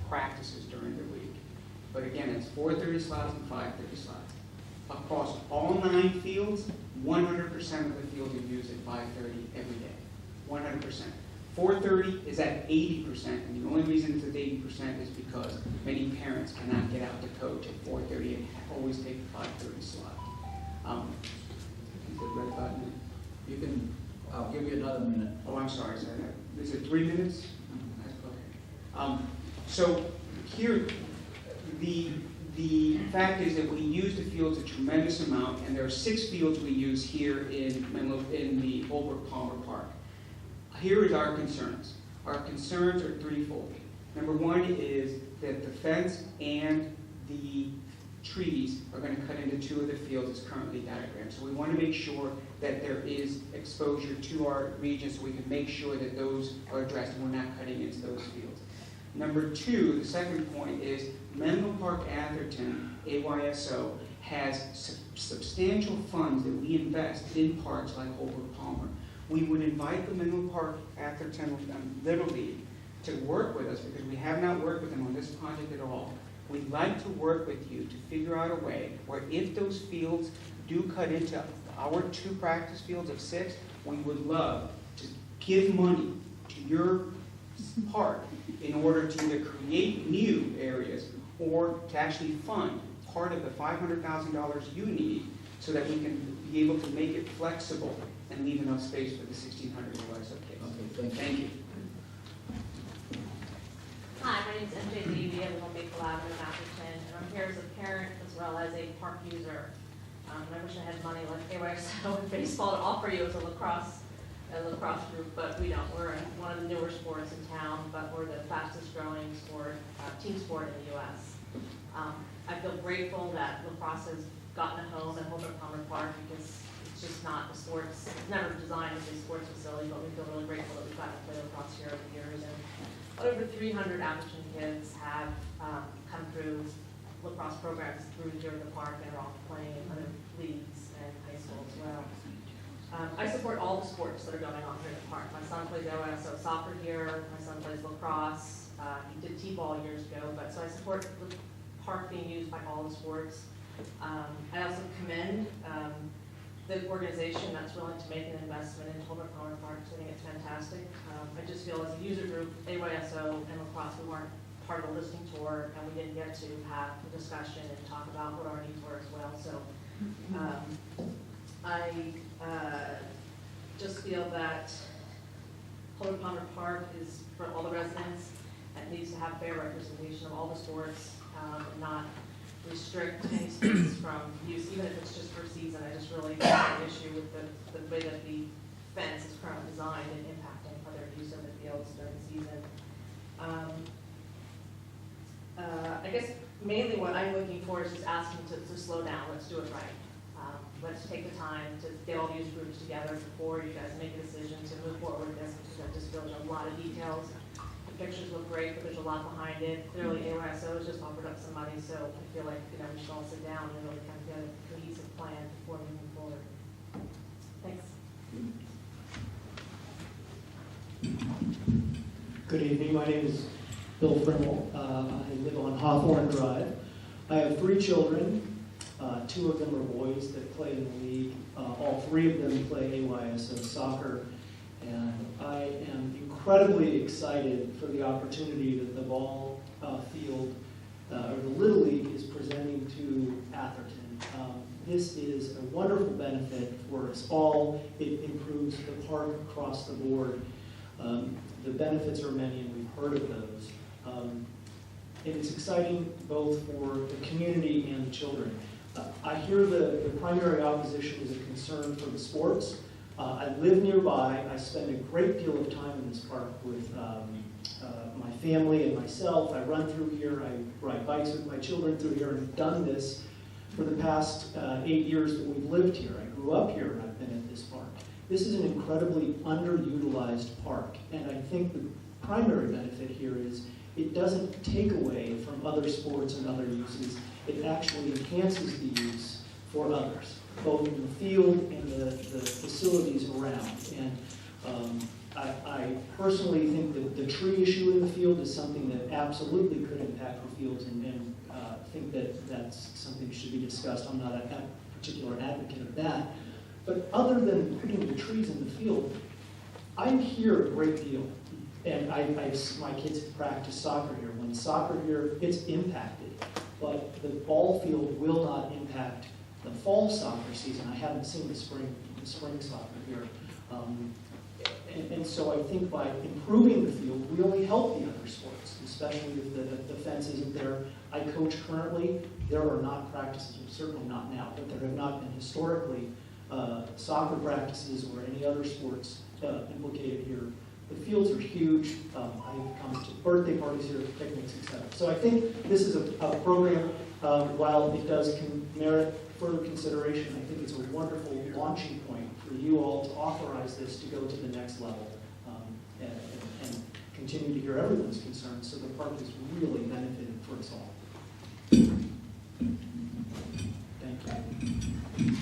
practices during the week. But again, it's 4:30 slots and 5:30 slots. Across all 9 fields, 100% of the fields are used at 5:30 every day. 100%. 4:30 is at 80%, and the only reason it's at 80% is because many parents cannot get out to coach at 4:30 and always take the 5:30 slot. Is it red button? You can, I'll give you another minute. Oh, I'm sorry. Is it 3 minutes? Okay. So here, the fact is that we use the fields a tremendous amount, and there are 6 fields we use here in the Holbrook Palmer Park. Here is our concerns. Our concerns are threefold. Number one is that the fence and the trees are going to cut into 2 of the fields as currently diagrammed. So we want to make sure that there is exposure to our region so we can make sure that those are addressed and we're not cutting into those fields. Number 2, the second point is Menlo Park Atherton, AYSO, has substantial funds that we invest in parks like Holbrook Palmer. We would invite the Menlo Park Atherton Little League to work with us because we have not worked with them on this project at all. We'd like to work with you to figure out a way where if those fields do cut into our 2 practice fields of 6, we would love to give money to your park in order to either create new areas or to actually fund part of the $500,000 you need so that we can be able to make it flexible and leave enough space for the 1,600 USO kids. Okay, Thank you. Hi, my name is MJ Levy. I live on Maple Avenue in Atherton, and I'm here as a parent as well as a park user. I wish I had money like AYSO and baseball to offer you as a lacrosse group, but we don't. We're one of the newer sports in town, but we're the fastest growing sport, team sport in the U.S. I feel grateful that lacrosse has gotten a home at Holbrook Palmer Park because it's just not a sports, it's never designed as a sports facility, but we feel really grateful that we've gotten to play lacrosse here over the years. And over 300 Atherton kids have come through lacrosse programs through here in the park and are all playing in other leagues and high school as well. I support all the sports that are going on here in the park. My son plays AYSO soccer here. My son plays lacrosse. He did t-ball years ago, but so I support the park being used by all the sports. I also commend the organization that's willing to make an investment in Holbrook Palmer Park. So I think it's fantastic. I just feel as a user group, AYSO and lacrosse, we weren't part of the listening tour, and we didn't get to have a discussion and talk about what our needs were as well. So I just feel that Holbrook Palmer Park is for all the residents and needs to have fair representation of all the sports and not restrict any space from use, even if it's just for a season. I just really have an issue with the way that the fence is currently designed and impacting other use of the fields during the season. I guess mainly what I'm looking for is just asking to slow down. Let's do it right. Let's take the time to get all these groups together before you guys make a decision to move forward with this, because I just feel there's a lot of details. The pictures look great, but there's a lot behind it. Clearly, AYSO has just offered up some money, so I feel like we should all sit down and really kind of get a cohesive plan before moving forward. Thanks. Good evening. My name is Bill Frimmel. I live on Hawthorne Drive. I have 3 children. 2 of them are boys that play in the league. All 3 of them play AYSO soccer. And I am incredibly excited for the opportunity that the ball field, or the Little League, is presenting to Atherton. This is a wonderful benefit for us all. It improves the park across the board. The benefits are many, and we've heard of those. And it's exciting both for the community and the children. I hear the primary opposition is a concern for the sports. I live nearby. I spend a great deal of time in this park with my family and myself. I run through here. I ride bikes with my children through here, and I've done this for the past 8 years that we've lived here. I grew up here, and I've been at this park. This is an incredibly underutilized park, and I think the primary benefit here is it doesn't take away from other sports and other uses. It actually enhances the use for others, both in the field and the facilities around. And I personally think that the tree issue in the field is something that absolutely could impact the fields, and think that that's something that should be discussed. I'm not a particular advocate of that. But other than putting the trees in the field, I'm here a great deal. And my kids practice soccer here. When soccer here, it's impacted. But the ball field will not impact the fall soccer season. I haven't seen the spring soccer here. And so I think by improving the field, we only help the other sports, especially if the fence isn't there. I coach currently. There are not practices, certainly not now, but there have not been historically soccer practices or any other sports implicated here. The fields are huge. I've come to birthday parties here, picnics, etc. So I think this is a program, while it does merit further consideration, I think it's a wonderful launching point for you all to authorize this to go to the next level and continue to hear everyone's concerns so the park is really benefiting for us all. Thank you.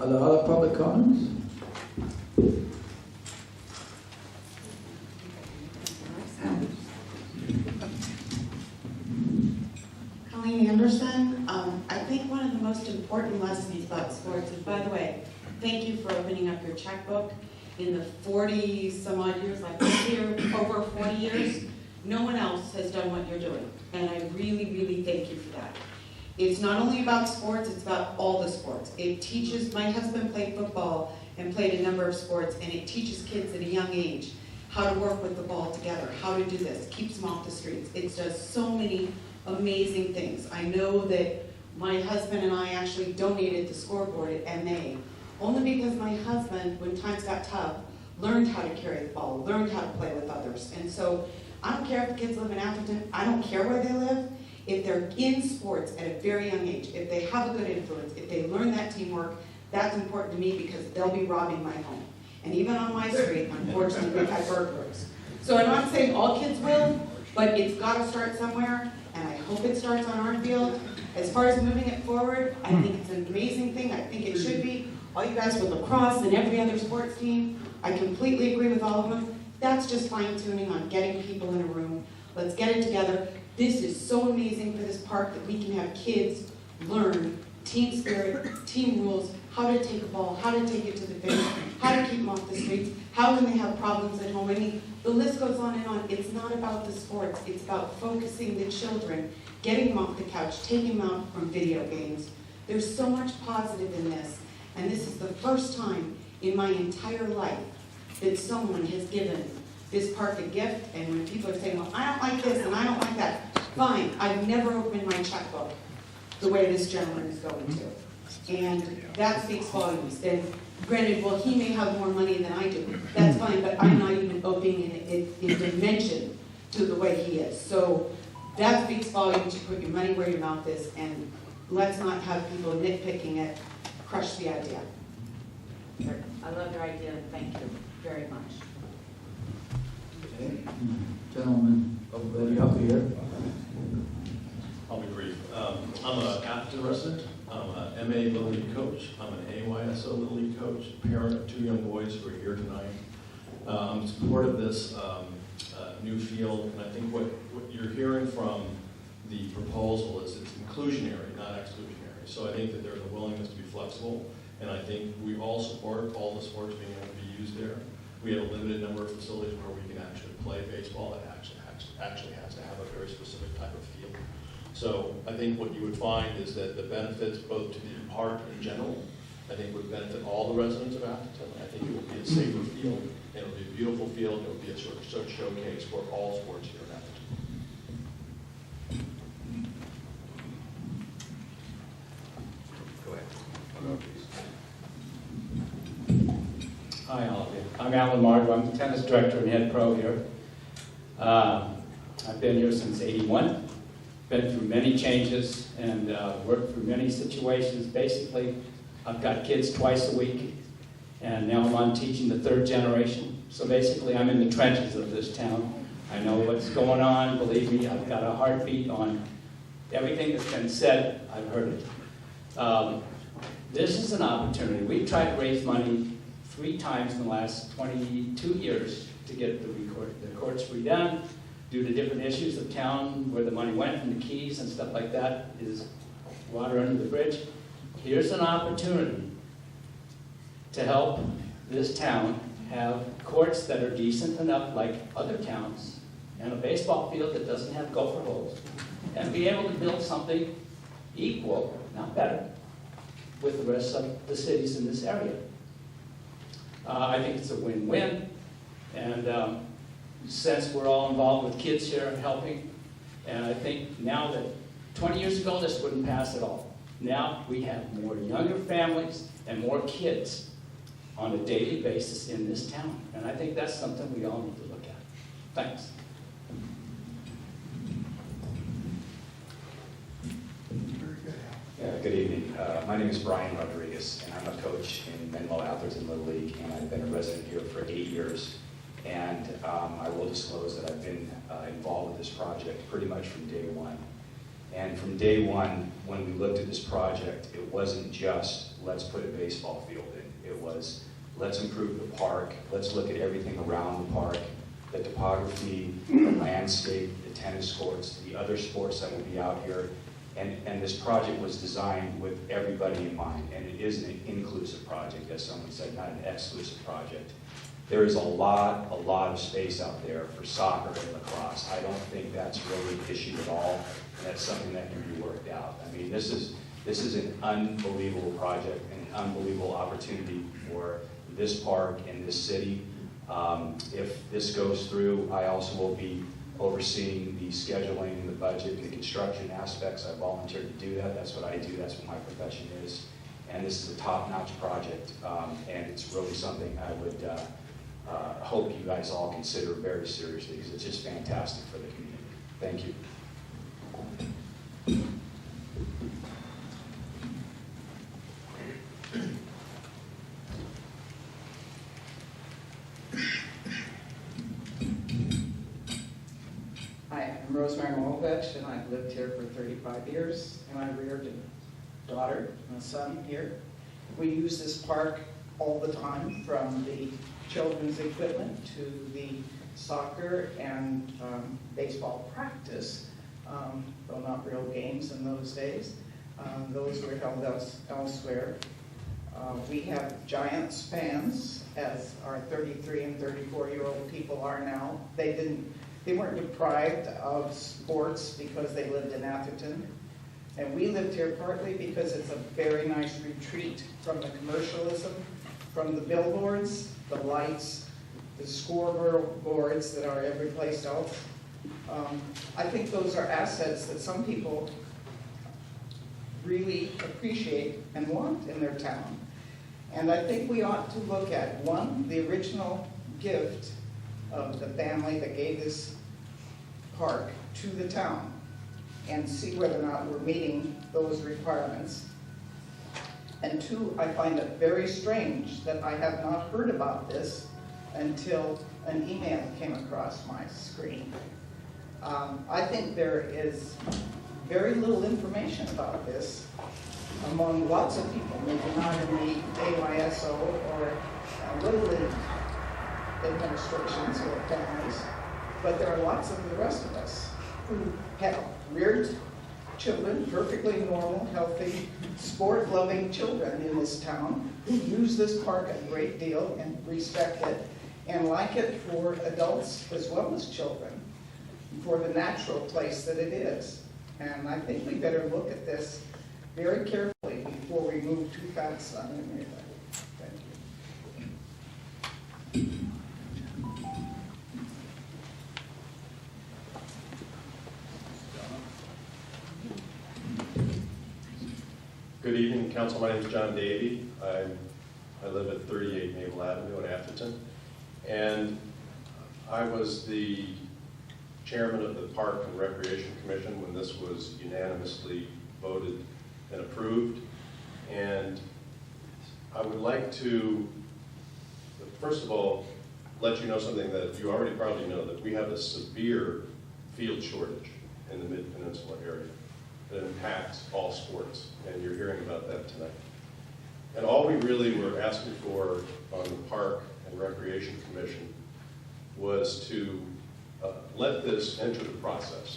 Are there other public comments? Colleen Anderson. I think one of the most important lessons about sports is, by the way, thank you for opening up your checkbook. In the 40 some odd years, like here, over 40 years, no one else has done what you're doing. And I really, really thank you for that. It's not only about sports, it's about all the sports. It teaches, my husband played football and played a number of sports, and it teaches kids at a young age how to work with the ball together, how to do this, keeps them off the streets. It does so many amazing things. I know that my husband and I actually donated the scoreboard at MA, only because my husband, when times got tough, learned how to carry the ball, learned how to play with others. And so I don't care if the kids live in Atherton, I don't care where they live. If they're in sports at a very young age, if they have a good influence, if they learn that teamwork, that's important to me because they'll be robbing my home. And even on my street, unfortunately, we've had burglars. So I'm not saying all kids will, but it's got to start somewhere, and I hope it starts on our field. As far as moving it forward, I think it's an amazing thing. I think it should be. All you guys with lacrosse and every other sports team, I completely agree with all of them. That's just fine-tuning on getting people in a room. Let's get it together. This is so amazing for this park that we can have kids learn team spirit, team rules, how to take a ball, how to take it to the finish, how to keep them off the streets, how when they have problems at home. I mean, the list goes on and on. It's not about the sports. It's about focusing the children, getting them off the couch, taking them out from video games. There's so much positive in this, and this is the first time in my entire life that someone has given this park a gift. And when people are saying, well, I don't like this and I don't like that, fine. I've never opened my checkbook the way this gentleman is going to. And that speaks volumes. Then, granted, well, he may have more money than I do. That's fine, but I'm not even opening in dimension to the way he is. So that speaks volumes. You put your money where your mouth is, and let's not have people nitpicking it, crush the idea. I love your idea, and thank you very much. Okay. Gentlemen, over up here. I'll be brief. I'm an Atherton resident. I'm an MA Little League coach. I'm an AYSO Little League coach, parent of 2 young boys who are here tonight. I'm in support of this new field, and I think what you're hearing from the proposal is it's inclusionary, not exclusionary. So I think that there's a willingness to be flexible, and I think we all support all the sports being able to be used there. We have a limited number of facilities where we can actually play baseball. It actually has to have a very specific type of field. So I think what you would find is that the benefits both to the park in general, I think would benefit all the residents of Atherton. I think it would be a safer field, and it would be a beautiful field, and it would be a sort of showcase for all sports here in Atherton. Go ahead. Hi, all of you. I'm Alan Margo. I'm the tennis director and head pro here. I've been here since '81. Been through many changes and worked through many situations. Basically, I've got kids twice a week, and now I'm on teaching the 3rd generation. So basically, I'm in the trenches of this town. I know what's going on. Believe me, I've got a heartbeat on everything that's been said. I've heard it. This is an opportunity. We've tried to raise money 3 times in the last 22 years to get the courts redone due to different issues of town, where the money went and the keys and stuff like that is water under the bridge. Here's an opportunity to help this town have courts that are decent enough like other towns, and a baseball field that doesn't have gopher holes, and be able to build something equal, not better, with the rest of the cities in this area. I think it's a win-win, and since we're all involved with kids here helping, and I think now that 20 years ago this wouldn't pass at all. Now we have more younger families and more kids on a daily basis in this town, and I think that's something we all need to look at. Thanks. Good evening. My name is Brian Rodriguez, and I'm a coach in Menlo Atherton Little League, and I've been a resident here for 8 years. And I will disclose that I've been involved with this project pretty much from day one. And from day one, when we looked at this project, it wasn't just, let's put a baseball field in. It was, let's improve the park, let's look at everything around the park, the topography, the landscape, the tennis courts, the other sports that will be out here. And this project was designed with everybody in mind, and it is an inclusive project, as someone said, not an exclusive project. There is a lot of space out there for soccer and lacrosse. I don't think that's really an issue at all, and that's something that can be worked out. I mean, this is an unbelievable project and an unbelievable opportunity for this park and this city. If this goes through, I also will be overseeing the scheduling and the budget and the construction aspects. I volunteered to do that. That's what I do. That's what my profession is. And this is a top-notch project, and it's really something I would hope you guys all consider very seriously, because it's just fantastic for the community. Thank you. Hi, I'm Rosemary Molovich, and I've lived here for 35 years, and I reared a daughter and a son here. We use this park all the time, from the children's equipment to the soccer and baseball practice, though not real games in those days. Those were held elsewhere. We have giant fans, as our 33 and 34-year-old people are now. They weren't deprived of sports because they lived in Atherton. And we lived here partly because it's a very nice retreat from the commercialism, from the billboards, the lights, the scoreboards that are every place else. I think those are assets that some people really appreciate and want in their town. And I think we ought to look at, one, the original gift of the family that gave this park to the town, and see whether or not we're meeting those requirements. And two, I find it very strange that I have not heard about this until an email came across my screen. I think there is very little information about this among lots of people, maybe not in the AYSO or Little League administrations or families, but there are lots of the rest of us who have reared children, perfectly normal, healthy, sport-loving children in this town, who use this park a great deal and respect it, and like it for adults as well as children, for the natural place that it is. And I think we better look at this very carefully before we move too fast on anything. Thank you. Good evening, Council. My name is John Davey. I live at 38 Maple Avenue in Atherton. And I was the chairman of the Park and Recreation Commission when this was unanimously voted and approved. And I would like to, first of all, let you know something that you already probably know, that we have a severe field shortage in the Mid-Peninsula area that impacts all sports, and you're hearing about that tonight. And all we really were asking for on the Park and Recreation Commission was to let this enter the process.